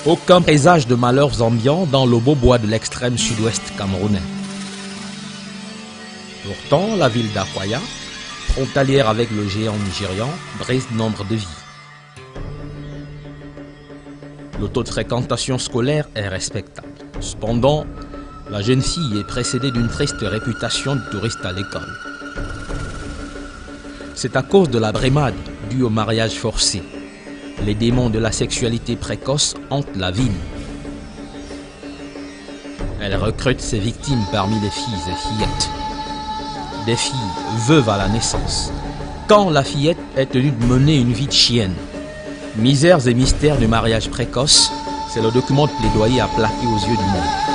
Aucun présage de malheurs ambiants dans le beau bois de l'extrême sud-ouest camerounais. Pourtant, la ville d'Akwaya, frontalière avec le géant nigérian, brise nombre de vies. Le taux de fréquentation scolaire est respectable. Cependant, la jeune fille est précédée d'une triste réputation de touriste à l'école. C'est à cause de la brémade due au mariage forcé. Les démons de la sexualité précoce hantent la ville. Elle recrute ses victimes parmi les filles et fillettes. Des filles veuves à la naissance, quand la fillette est tenue de mener une vie de chienne. Misères et mystères du mariage précoce, c'est le document de plaidoyer à plaquer aux yeux du monde.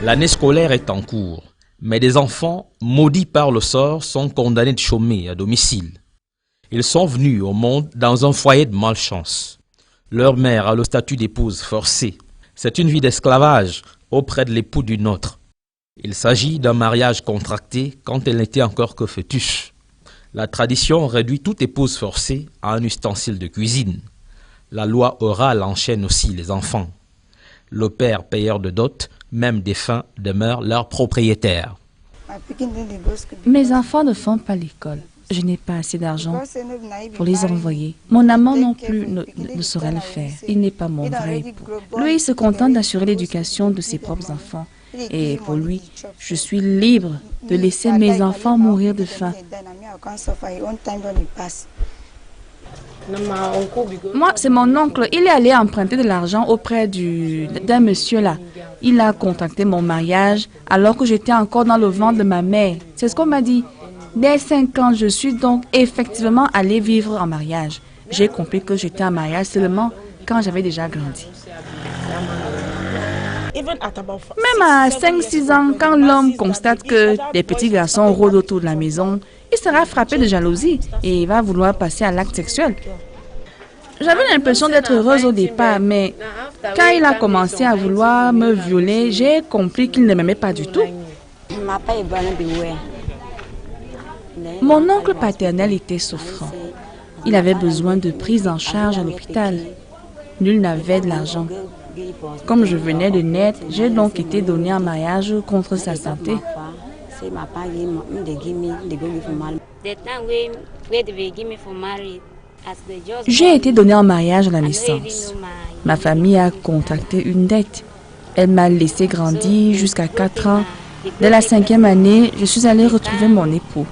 L'année scolaire est en cours, mais des enfants, maudits par le sort, sont condamnés de chômer à domicile. Ils sont venus au monde dans un foyer de malchance. Leur mère a le statut d'épouse forcée. C'est une vie d'esclavage auprès de l'époux d'une autre. Il s'agit d'un mariage contracté quand elle n'était encore que fœtus. La tradition réduit toute épouse forcée à un ustensile de cuisine. La loi orale enchaîne aussi les enfants. Le père payeur de dot, même défunt, demeure leur propriétaire. Mes enfants ne font pas l'école. Je n'ai pas assez d'argent pour les envoyer. Mon amant non plus ne saurait le faire. Il n'est pas mon vrai époux. Lui, il se contente d'assurer l'éducation de ses propres enfants. Et pour lui, je suis libre de laisser mes enfants mourir de faim. Moi, c'est mon oncle. Il est allé emprunter de l'argent auprès d'un monsieur là. Il a contacté mon mariage alors que j'étais encore dans le ventre de ma mère. C'est ce qu'on m'a dit. Dès 5 ans, je suis donc effectivement allée vivre en mariage. J'ai compris que j'étais en mariage seulement quand j'avais déjà grandi. Même à 5-6 ans, quand l'homme constate que des petits garçons rôdent autour de la maison, il sera frappé de jalousie et il va vouloir passer à l'acte sexuel. J'avais l'impression d'être heureuse au départ, mais quand il a commencé à vouloir me violer, j'ai compris qu'il ne m'aimait pas du tout. Mon oncle paternel était souffrant. Il avait besoin de prise en charge à l'hôpital. Nul n'avait de l'argent. Comme je venais de naître, j'ai donc été donnée en mariage contre sa santé. J'ai été donnée en mariage à la naissance. Ma famille a contracté une dette. Elle m'a laissé grandir jusqu'à 4 ans. Dès la 5e année, je suis allée retrouver mon époux.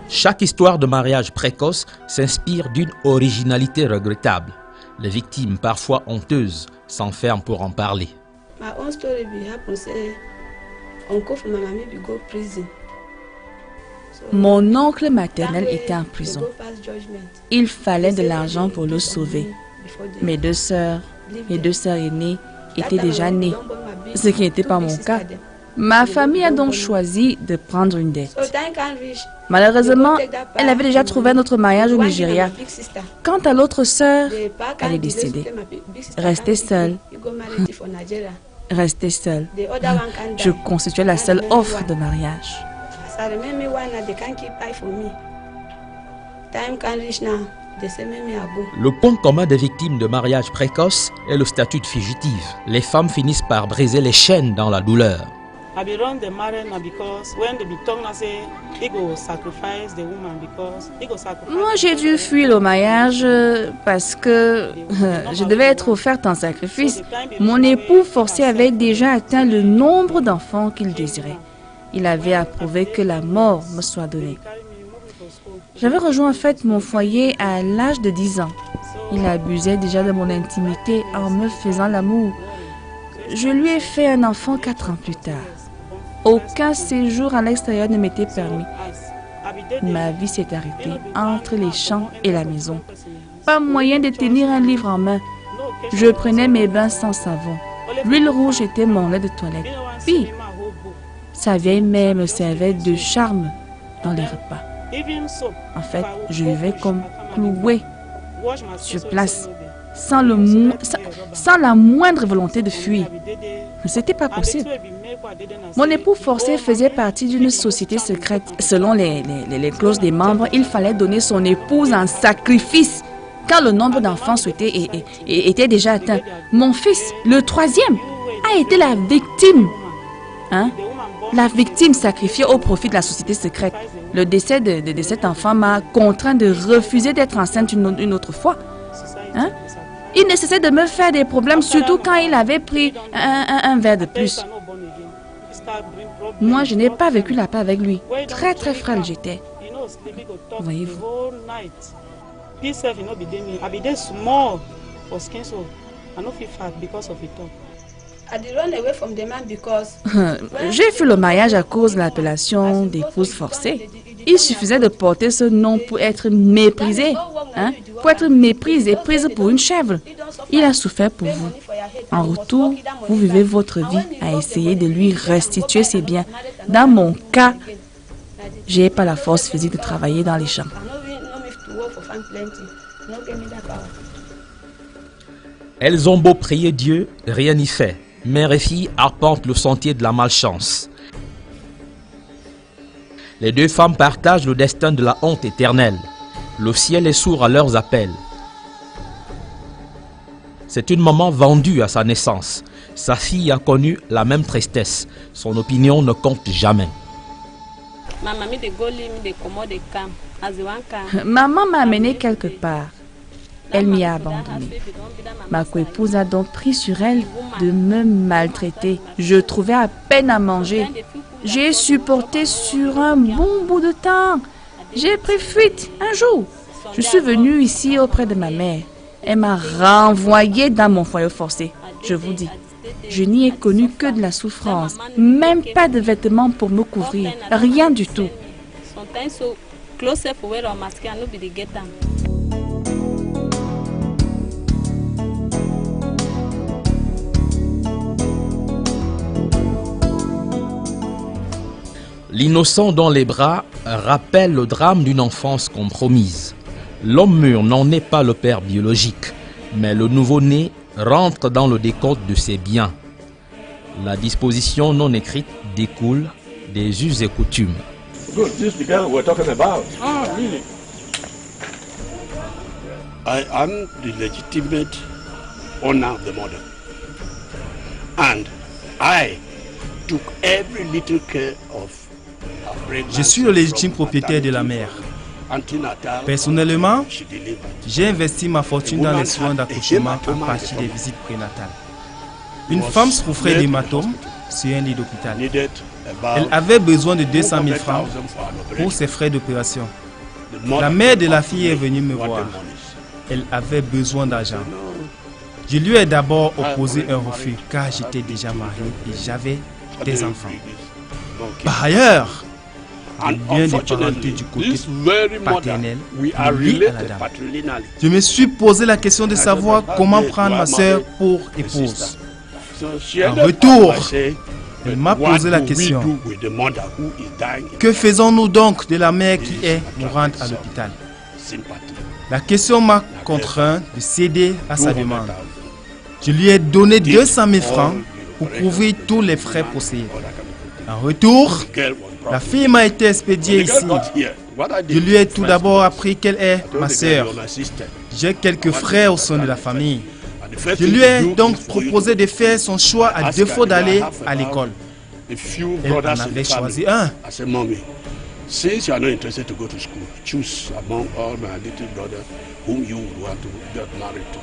Chaque histoire de mariage précoce s'inspire d'une originalité regrettable. Les victimes, parfois honteuses, s'enferment pour en parler. Mon oncle maternel était en prison. Il fallait de l'argent pour le sauver. Mes deux sœurs aînées étaient déjà nées, ce qui n'était pas mon cas. Ma famille a donc choisi de prendre une dette. Malheureusement, elle avait déjà trouvé un autre mariage au Nigeria. Quant à l'autre sœur, elle est décédée. Restée seule. Restée seule. Je constituais la seule offre de mariage. Le point commun des victimes de mariage précoce est le statut de fugitive. Les femmes finissent par briser les chaînes dans la douleur. Moi, j'ai dû fuir le mariage parce que je devais être offerte en sacrifice. Mon époux forcé avait déjà atteint le nombre d'enfants qu'il désirait. Il avait approuvé que la mort me soit donnée. J'avais rejoint en fait mon foyer à l'âge de 10 ans. Il abusait déjà de mon intimité en me faisant l'amour. Je lui ai fait un enfant 4 ans plus tard. Aucun séjour à l'extérieur ne m'était permis. Ma vie s'est arrêtée entre les champs et la maison. Pas moyen de tenir un livre en main. Je prenais mes bains sans savon. L'huile rouge était mon lait de toilette. Puis, sa vieille mère me servait de charme dans les repas. En fait, je vivais comme clouée sur place, sans la moindre volonté de fuir. Ce n'était pas possible. Mon époux forcé faisait partie d'une société secrète. Selon les clauses des membres, il fallait donner son épouse en sacrifice quand le nombre d'enfants souhaités était déjà atteint. Mon fils, le 3e, a été la victime. La victime sacrifiée au profit de la société secrète. Le décès de cet enfant m'a contraint de refuser d'être enceinte une autre fois. Il ne cessait de me faire des problèmes, surtout quand il avait pris un verre de plus. Moi, je n'ai pas vécu la paix avec lui. Très, très frêle j'étais. Voyez-vous. J'ai fait le mariage à cause de l'appellation d'épouse forcée. Il suffisait de porter ce nom pour être méprisé, pour être méprise et prise pour une chèvre. Il a souffert pour vous. En retour, vous vivez votre vie à essayer de lui restituer ses biens. Dans mon cas, je n'ai pas la force physique de travailler dans les champs. Elles ont beau prier Dieu, rien n'y fait. Mère et fille arpentent le sentier de la malchance. Les deux femmes partagent le destin de la honte éternelle. Le ciel est sourd à leurs appels. C'est une maman vendue à sa naissance. Sa fille a connu la même tristesse. Son opinion ne compte jamais. Maman m'a amené quelque part. Elle m'y a abandonné. Ma coépouse a donc pris sur elle de me maltraiter. Je trouvais à peine à manger. J'ai supporté sur un bon bout de temps. J'ai pris fuite un jour. Je suis venue ici auprès de ma mère. Elle m'a renvoyée dans mon foyer forcé. Je vous dis, je n'y ai connu que de la souffrance. Même pas de vêtements pour me couvrir. Rien du tout. L'innocent dans les bras rappelle le drame d'une enfance compromise. L'homme mûr n'en est pas le père biologique, mais le nouveau-né rentre dans le décompte de ses biens. La disposition non écrite découle des us et coutumes. Good, this is the girl we're talking about. Ah, really? I am the legitimate owner of the mother. And I took every little care of her pregnancy. Je suis le légitime propriétaire de la mère. Personnellement, j'ai investi ma fortune dans les soins d'accouchement à partir des visites prénatales. Une femme souffrait d'hématomes sur un lit d'hôpital. Elle avait besoin de 200 000 francs pour ses frais d'opération. La mère de la fille est venue me voir. Elle avait besoin d'argent. Je lui ai d'abord opposé un refus car j'étais déjà marié et j'avais des enfants. Par ailleurs, le lien de parenté du côté paternel est lié à la dame. Je me suis posé la question de savoir comment prendre ma sœur pour épouse. En retour, elle m'a posé la question: que faisons-nous donc de la mère qui est mourante à l'hôpital? La question m'a contraint de céder à sa demande. Je lui ai donné 200 000 francs pour couvrir tous les frais possibles. En retour, la fille m'a été expédiée ici. Je lui ai tout d'abord appris qu'elle est ma sœur. J'ai quelques frères au sein de la famille. Je lui ai donc proposé de faire son choix à défaut d'aller à l'école. Elle en avait choisi un. Since you are not interested to go to school, choose among all my little brothers whom you would want to get married to.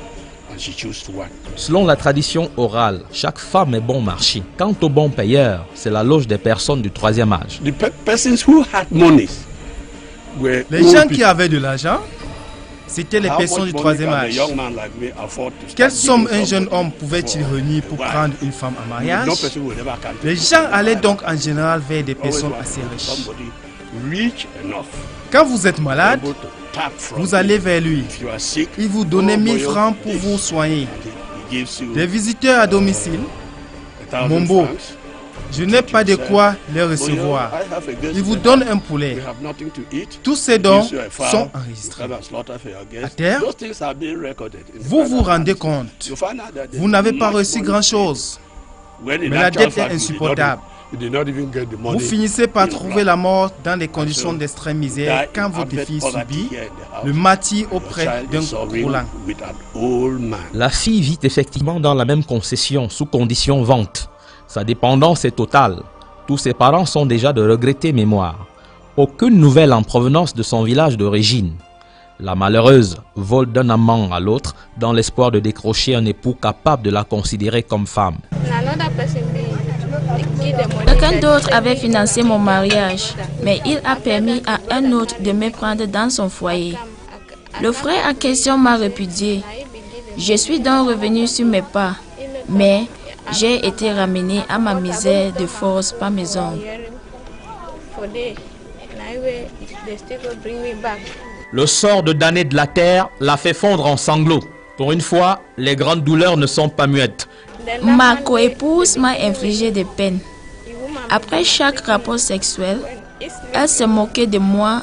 And she chose one. Selon la tradition orale, chaque femme est bon marché. Quant au bon payeur, c'est la loge des personnes du troisième âge. The persons who had money were les gens qui avaient de l'argent, c'était les personnes du troisième âge. Quelle somme un jeune homme pouvait-il réunir pour prendre une femme en mariage? Les gens allaient donc en général vers des personnes assez riches. Quand vous êtes malade, vous allez vers lui. Il vous donnait 1000 francs pour vous soigner. Des visiteurs à domicile, Mombo, je n'ai pas de quoi les recevoir. Il vous donne un poulet. Tous ces dons sont enregistrés. À terre, vous vous rendez compte. Vous n'avez pas reçu grand-chose. Mais la dette est insupportable. Vous finissez par trouver la mort dans des conditions d'extrême misère quand votre fille subit le martyre auprès d'un croulant. La fille vit effectivement dans la même concession sous condition vente. Sa dépendance est totale. Tous ses parents sont déjà de regrettée mémoire. Aucune nouvelle en provenance de son village d'origine. La malheureuse vole d'un amant à l'autre dans l'espoir de décrocher un époux capable de la considérer comme femme. Quelqu'un d'autre avait financé mon mariage, mais il a permis à un autre de me prendre dans son foyer. Le frère en question m'a répudié. Je suis donc revenu sur mes pas, mais j'ai été ramené à ma misère de force par mes hommes. Le sort de damné de la terre l'a fait fondre en sanglots. Pour une fois, les grandes douleurs ne sont pas muettes. Ma coépouse m'a infligé des peines. Après chaque rapport sexuel, elle se moquait de moi.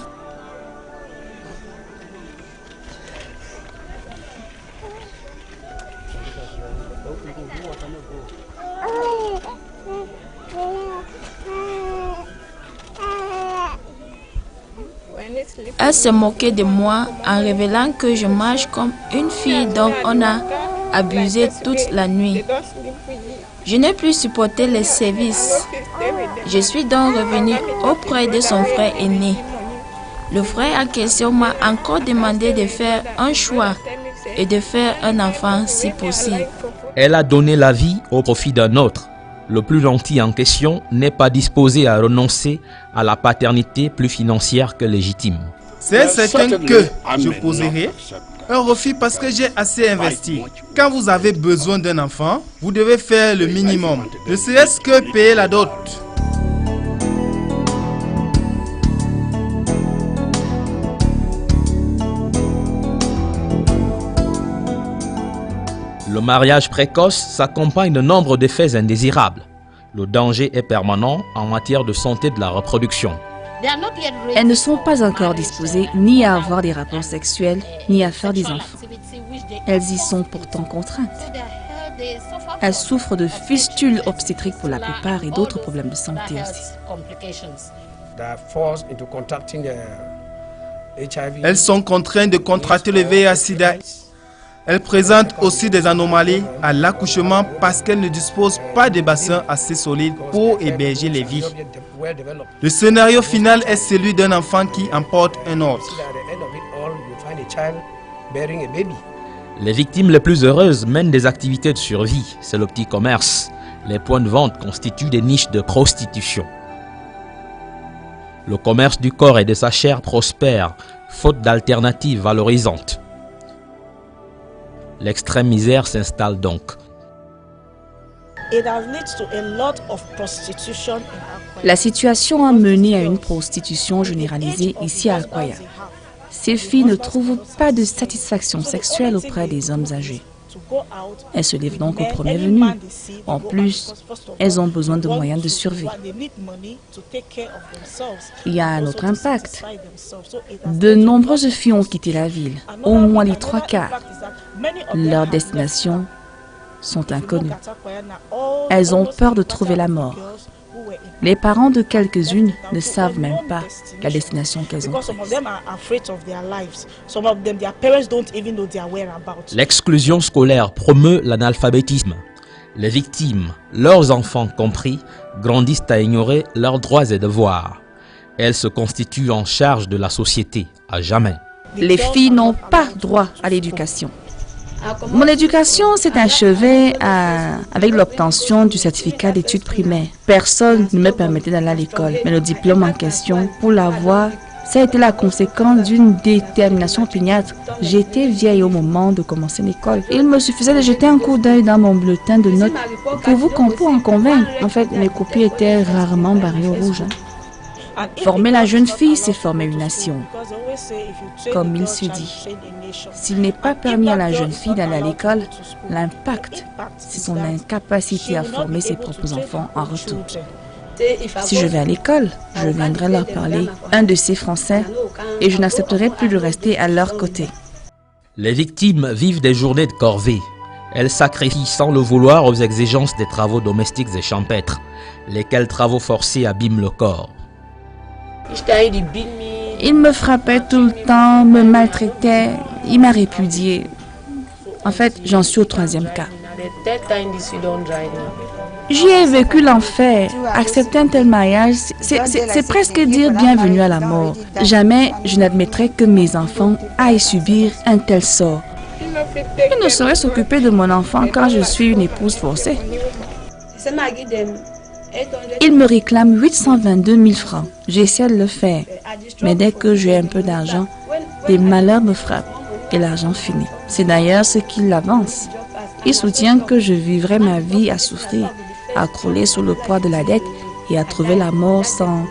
Elle se moquait de moi en révélant que je marche comme une fille dont on a abusé toute la nuit. Je n'ai plus supporté les services. Je suis donc revenu auprès de son frère aîné. Le frère en question m'a encore demandé de faire un choix et de faire un enfant si possible. Elle a donné la vie au profit d'un autre. Le plus gentil en question n'est pas disposé à renoncer à la paternité plus financière que légitime. C'est certain que je poserai un refus parce que j'ai assez investi. Quand vous avez besoin d'un enfant, vous devez faire le minimum. Ne serait-ce que payer la dot. Le mariage précoce s'accompagne de nombre d'effets indésirables. Le danger est permanent en matière de santé de la reproduction. Elles ne sont pas encore disposées ni à avoir des rapports sexuels, ni à faire des enfants. Elles y sont pourtant contraintes. Elles souffrent de fistules obstétriques pour la plupart et d'autres problèmes de santé aussi. Elles sont contraintes de contracter le VIH/SIDA. Elles présentent aussi des anomalies à l'accouchement parce qu'elles ne disposent pas de bassins assez solides pour héberger les vies. Le scénario final est celui d'un enfant qui emporte un autre. Les victimes les plus heureuses mènent des activités de survie. C'est le petit commerce. Les points de vente constituent des niches de prostitution. Le commerce du corps et de sa chair prospère, faute d'alternatives valorisantes. L'extrême misère s'installe donc. It has led to a lot of prostitution in our La situation a mené à une prostitution généralisée ici à Akwaya. Ces filles ne trouvent pas de satisfaction sexuelle auprès des hommes âgés. Elles se livrent donc au premier venu. En plus, elles ont besoin de moyens de survie. Il y a un autre impact. De nombreuses filles ont quitté la ville, au moins les 3/4. Leurs destinations sont inconnues. Elles ont peur de trouver la mort. Les parents de quelques-unes ne savent même pas la destination qu'elles ont prise. L'exclusion scolaire promeut l'analphabétisme. Les victimes, leurs enfants compris, grandissent à ignorer leurs droits et devoirs. Elles se constituent en charge de la société à jamais. Les filles n'ont pas droit à l'éducation. Mon éducation s'est achevée avec l'obtention du certificat d'études primaires. Personne ne me permettait d'aller à l'école, mais le diplôme en question, pour l'avoir, ça a été la conséquence d'une détermination opiniâtre. J'étais vieille au moment de commencer l'école. Il me suffisait de jeter un coup d'œil dans mon bulletin de notes pour en convaincre. En fait, mes copies étaient rarement barrées au rouge. Former la jeune fille, c'est former une nation. Comme il se dit, s'il n'est pas permis à la jeune fille d'aller à l'école, l'impact, c'est son incapacité à former ses propres enfants en retour. Si je vais à l'école, je viendrai leur parler un de ces Français et je n'accepterai plus de rester à leur côté. Les victimes vivent des journées de corvée. Elles sacrifient sans le vouloir aux exigences des travaux domestiques et champêtres, lesquels travaux forcés abîment le corps. Il me frappait tout le temps, me maltraitait, il m'a répudiée. En fait, j'en suis au 3e cas. J'y ai vécu l'enfer. Accepter un tel mariage, c'est presque dire bienvenue à la mort. Jamais je n'admettrai que mes enfants aillent subir un tel sort. Il ne saurait s'occuper de mon enfant quand je suis une épouse forcée. Il me réclame 822 000 francs. J'essaie de le faire. Mais dès que j'ai un peu d'argent, des malheurs me frappent et l'argent finit. C'est d'ailleurs ce qu'il avance. Il soutient que je vivrai ma vie à souffrir, à crouler sous le poids de la dette et à trouver la mort sans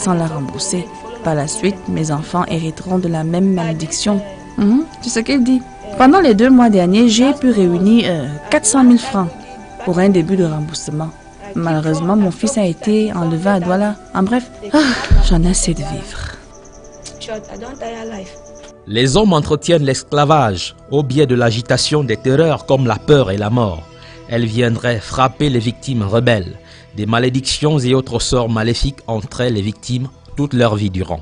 la rembourser. Par la suite, mes enfants hériteront de la même malédiction. C'est ce qu'il dit. Pendant les 2 mois derniers, j'ai pu réunir 400 000 francs pour un début de remboursement. Malheureusement, mon fils a été enlevé à Douala. En bref, j'en ai assez de vivre. Les hommes entretiennent l'esclavage au biais de l'agitation des terreurs comme la peur et la mort. Elles viendraient frapper les victimes rebelles. Des malédictions et autres sorts maléfiques entraient les victimes toute leur vie durant.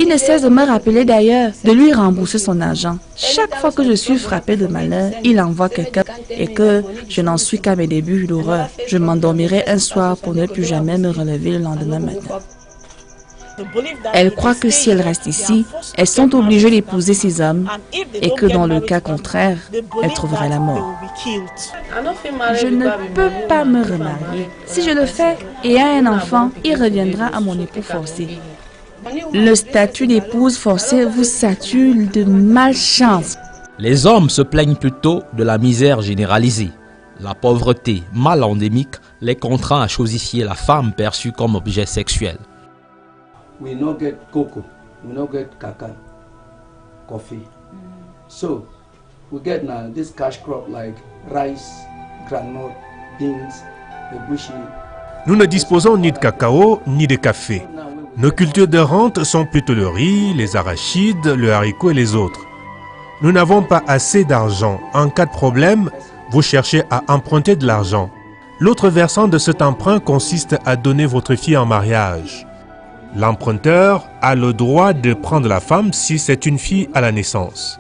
Il ne cesse de me rappeler d'ailleurs de lui rembourser son argent. Chaque fois que je suis frappé de malheur, il envoie quelqu'un et que je n'en suis qu'à mes débuts d'horreur. Je m'endormirai un soir pour ne plus jamais me relever le lendemain matin. Elles croient que si elles restent ici, elles sont obligées d'épouser ces hommes et que dans le cas contraire, elles trouveraient la mort. Je ne peux pas me remarier. Si je le fais et ai un enfant, il reviendra à mon époux forcé. Le statut d'épouse forcée vous sature de malchance. Les hommes se plaignent plutôt de la misère généralisée. La pauvreté, mal endémique, les contraint à chosifier la femme perçue comme objet sexuel. We no get cocoa, we no get cacao, coffee. So we get now this cash crop like rice, groundnut, beans, egusi. Nous ne disposons ni de cacao ni de café. Nos cultures de rente sont plutôt le riz, les arachides, le haricot et les autres. Nous n'avons pas assez d'argent. En cas de problème, vous cherchez à emprunter de l'argent. L'autre versant de cet emprunt consiste à donner votre fille en mariage. L'emprunteur a le droit de prendre la femme si c'est une fille à la naissance.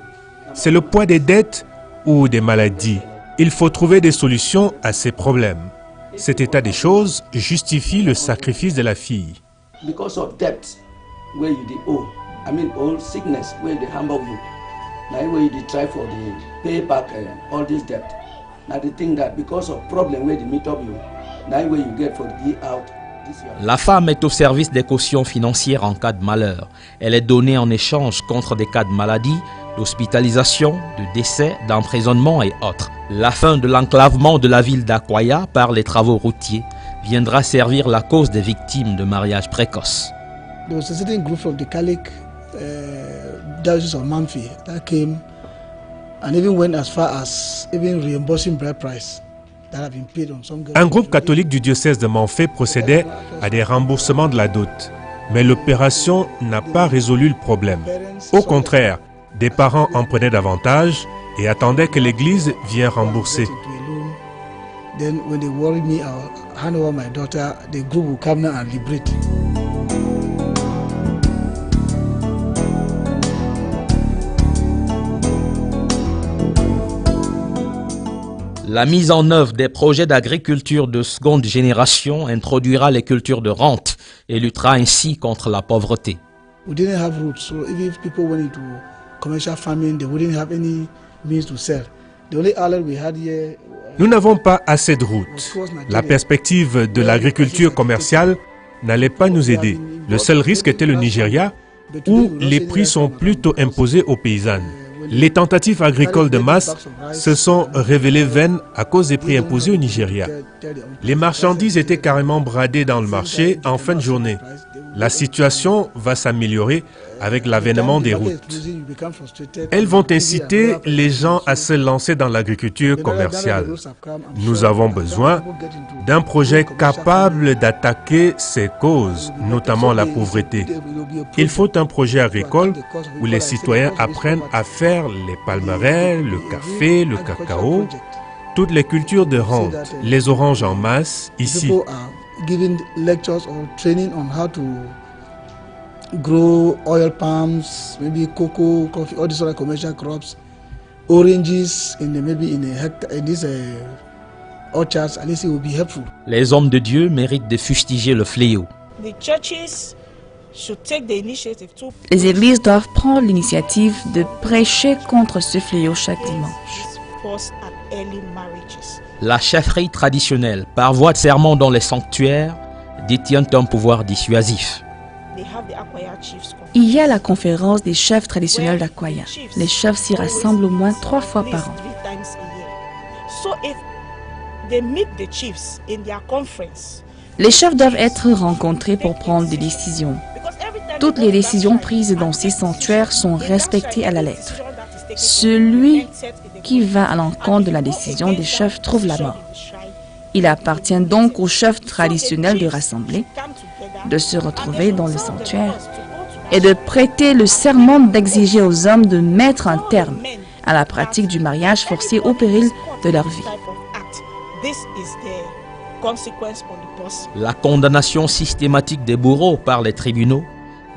C'est le poids des dettes ou des maladies. Il faut trouver des solutions à ces problèmes. Cet état des choses justifie le sacrifice de la fille. Because of debt where you owe, all sickness where they humble you. Now where you try for the pay back all this debt. Now they think that because of problem where they meet up you, now where you get for the out. La femme est au service des cautions financières en cas de malheur. Elle est donnée en échange contre des cas de maladie, d'hospitalisation, de décès, d'emprisonnement et autres. La fin de l'enclavement de la ville d'Akwaya par les travaux routiers, viendra servir la cause des victimes de mariage précoce. There was a certain group of the Catholic Diocese of Mamfi that came and even went as far as even reimbursing bride price that have been paid on some girls. Un groupe catholique du diocèse de Manfé procédait à des remboursements de la dot, mais l'opération n'a pas résolu le problème. Au contraire, des parents en prenaient davantage et attendaient que l'Église vienne rembourser. Then when they worried me, I'll hand over my daughter, the group will come now and liberate. La mise en œuvre des projets d'agriculture de seconde génération introduira les cultures de rente et luttera ainsi contre la pauvreté. We didn't have roots, so if people went into commercial farming, they wouldn't have any means to sell. The only outlet we had here. Nous n'avons pas assez de routes. La perspective de l'agriculture commerciale n'allait pas nous aider. Le seul risque était le Nigeria, où les prix sont plutôt imposés aux paysannes. Les tentatives agricoles de masse se sont révélées vaines à cause des prix imposés au Nigeria. Les marchandises étaient carrément bradées dans le marché en fin de journée. La situation va s'améliorer avec l'avènement des routes. Elles vont inciter les gens à se lancer dans l'agriculture commerciale. Nous avons besoin d'un projet capable d'attaquer ces causes, notamment la pauvreté. Il faut un projet agricole où les citoyens apprennent à faire les palmeraies, le café, le cacao, toutes les cultures de rente, les oranges en masse, ici. Giving lectures or training on how to grow oil palms, maybe cocoa, coffee, all these other commercial crops, oranges maybe in a hectare, in these orchards, at least it will be helpful. Les hommes de Dieu méritent de fustiger le fléau. Les églises doivent prendre l'initiative de prêcher contre ce fléau chaque dimanche. La chefferie traditionnelle, par voie de serment dans les sanctuaires, détient un pouvoir dissuasif. Il y a la conférence des chefs traditionnels d'Akwaya. Les chefs s'y rassemblent au moins 3 fois par an. Les chefs doivent être rencontrés pour prendre des décisions. Toutes les décisions prises dans ces sanctuaires sont respectées à la lettre. Celui qui va à l'encontre de la décision des chefs trouve la mort. Il appartient donc aux chefs traditionnels de rassembler, de se retrouver dans le sanctuaire et de prêter le serment d'exiger aux hommes de mettre un terme à la pratique du mariage forcé au péril de leur vie. La condamnation systématique des bourreaux par les tribunaux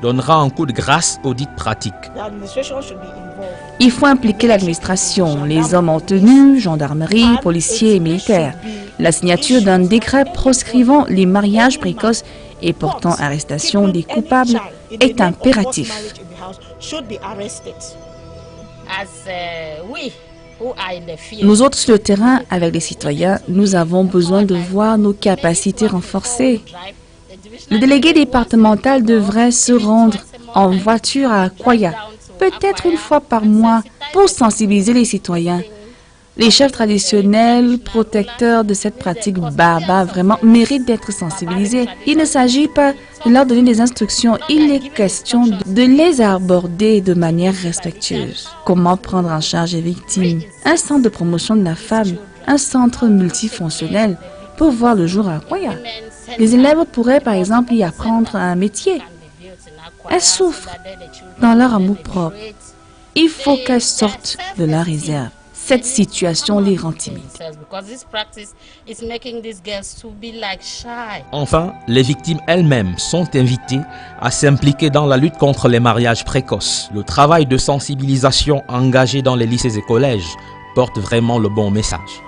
donnera un coup de grâce aux dites pratiques. Il faut impliquer l'administration, les hommes en tenue, gendarmerie, policiers et militaires. La signature d'un décret proscrivant les mariages précoces et portant arrestation des coupables est impératif. Nous autres sur le terrain, avec les citoyens, nous avons besoin de voir nos capacités renforcées. Le délégué départemental devrait se rendre en voiture à Akwaya, peut-être une fois par mois, pour sensibiliser les citoyens. Les chefs traditionnels, protecteurs de cette pratique barbare, vraiment méritent d'être sensibilisés. Il ne s'agit pas de leur donner des instructions, il est question de les aborder de manière respectueuse. Comment prendre en charge les victimes? Un centre de promotion de la femme, un centre multifonctionnel pour voir le jour à Akwaya. Les élèves pourraient par exemple y apprendre un métier. Elles souffrent dans leur amour-propre. Il faut qu'elles sortent de leur réserve. Cette situation les rend timides. Enfin, les victimes elles-mêmes sont invitées à s'impliquer dans la lutte contre les mariages précoces. Le travail de sensibilisation engagé dans les lycées et collèges porte vraiment le bon message.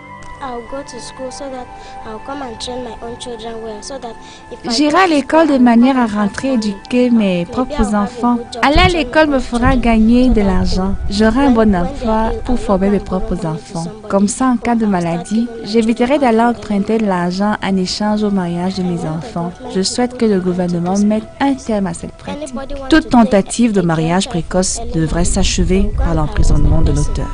J'irai à l'école de manière à rentrer éduquer mes propres enfants. Aller à l'école me fera gagner de l'argent. J'aurai un bon emploi pour former mes propres enfants. Comme ça, en cas de maladie, j'éviterai d'aller emprunter de l'argent en échange au mariage de mes enfants. Je souhaite que le gouvernement mette un terme à cette pratique. Toute tentative de mariage précoce devrait s'achever par l'emprisonnement de l'auteur.